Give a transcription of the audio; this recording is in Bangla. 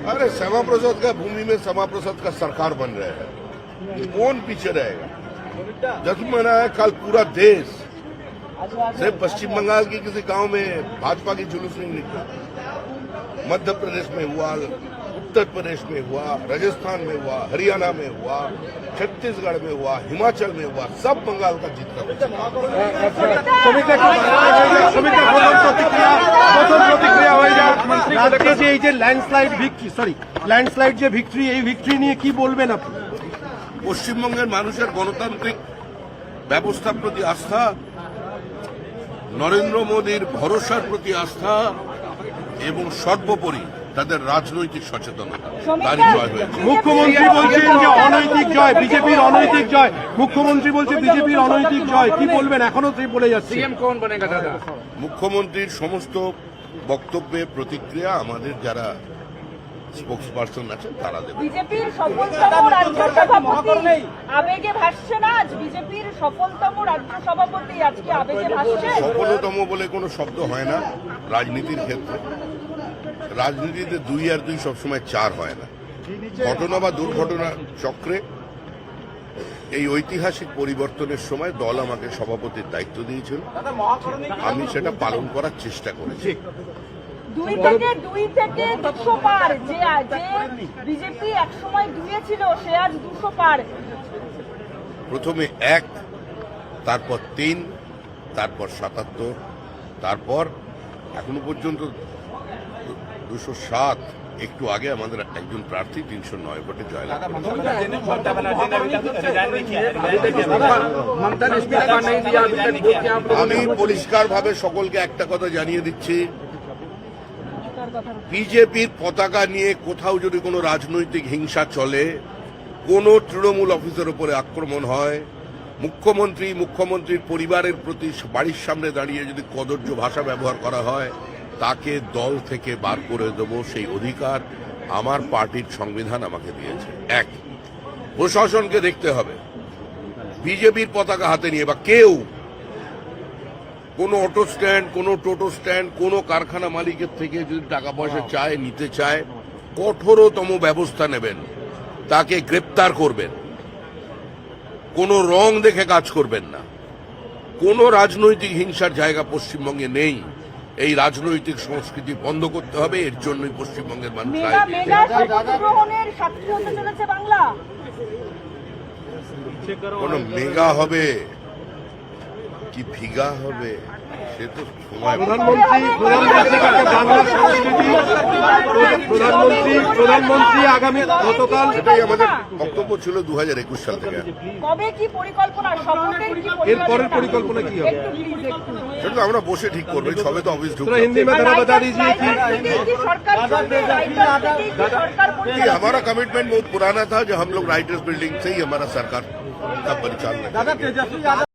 अरे श्यामा प्रसाद का भूमि में श्यामा प्रसाद का सरकार बन रहे हैं, कौन पीछे रहेगा? जश्न मना है कल पूरा देश। सिर्फ पश्चिम बंगाल की किसी गांव में भाजपा की जुलूस नहीं निकला, मध्य प्रदेश में हुआ, उत्तर प्रदेश में हुआ, राजस्थान में हुआ, हरियाणा में हुआ, छत्तीसगढ़ में हुआ, हिमाचल में हुआ, सब बंगाल का जीत का ল্যান্ডস্লাইড যে ভিক্টরি, এই ভিক্টরি নিয়ে কি বলবেন আপনি? পশ্চিমবঙ্গের মানুষের গণতান্ত্রিক ব্যবস্থার প্রতি আস্থা, নরেন্দ্র মোদীর ভরসার প্রতি আস্থা এবং সর্বোপরি তাদের রাজনৈতিক সচেতনতা, তারই জয় হয়েছে। মুখ্যমন্ত্রী বলছেন যে অনৈতিক জয়, বিজেপির অনৈতিক জয়। মুখ্যমন্ত্রী বলছে বিজেপির অনৈতিক জয়, কি বলবেন? এখনো তুই বলে যাচ্ছে মুখ্যমন্ত্রীর সমস্ত বক্তব্যের প্রতিক্রিয়া আমাদের যারা স্পোক্স পার্সন আছেন তারা দেবেন। বিজেপির সফলতম রাজ্য সভাপতি আবেগে ভাসছে না আজ? বিজেপির সফলতম রাজ্য সভাপতি আজকে আবেগে ভাসছে? সফলতম বলে কোনো শব্দ হয় না রাজনীতির ক্ষেত্রে। রাজনীতিতে 2 আর 2 সবসময় 4 হয় না। ঘটনা বা দুর্ঘটনা চক্রে এই ঐতিহাসিক পরিবর্তনের সময় দল আমাকে সভাপতির দায়িত্ব দিয়েছিল, আমি সেটা পালন করার চেষ্টা করেছি। 2 থেকে 200 পার, যে বিজেপি একসময় 2 ছিল সে আজ 200 পার। প্রথমে 1, তারপর 3, তারপর 77, তারপর এখনো পর্যন্ত 207। একটু আগে আমাদের একজন প্রার্থী 309 ভোটে জয়লাভ করেছেন। আমি পরিষ্কারভাবে সকলকে একটা কথা জানিয়ে দিচ্ছি, বিজেপির পতাকা নিয়ে কোথাও যদি কোনো রাজনৈতিক হিংসা চলে, কোনো তৃণমূল অফিসের উপরে আক্রমণ হয়, মুখ্যমন্ত্রীর পরিবারের প্রতি বাড়ির সামনে দাঁড়িয়ে যদি কদর্য ভাষা ব্যবহার করা হয়, তাকে দল থেকে বার করে দেব, সেই অধিকার আমার পার্টির সংবিধান আমাকে দিয়েছে। 1, প্রশাসনকে দেখতে হবে বিজেপির পতাকা হাতে নিয়ে বা কেউ কোনো অটো স্ট্যান্ড, কোনো টোটো স্ট্যান্ড, কোনো কারখানা মালিকের থেকে যদি টাকা পয়সা চায়, নিতে চায়, কঠোরতম ব্যবস্থা নেবেন, তাকে গ্রেপ্তার করবেন, কোনো রং দেখে কাজ করবেন না। কোনো রাজনৈতিক হিংসার জায়গা পশ্চিমবঙ্গে নেই। এই রাজনৈতিক সংস্কৃতি বন্ধ করতে হবে, এর জন্যই পশ্চিমবঙ্গের মানুষ কোনো মেগা হবে কি ফিগা হবে সে তো সময়। প্রধানমন্ত্রী আগামী গতকাল, সেটাই আমাদের বক্তব্য ছিল 2021 সাল থেকে। কবে কি পরিকল্পনা, এর পরের পরিকল্পনা কি হবে সেটা আমরা বসে ঠিক করবো, সবে তো অফিস ঢুকবে। হিন্দি में बता दीजिए कि हमारा कमिटमेंट बहुत पुराना था, जो हम लोग राइटर्स बिल्डिंग से ही हमारा सरकार का परिचालन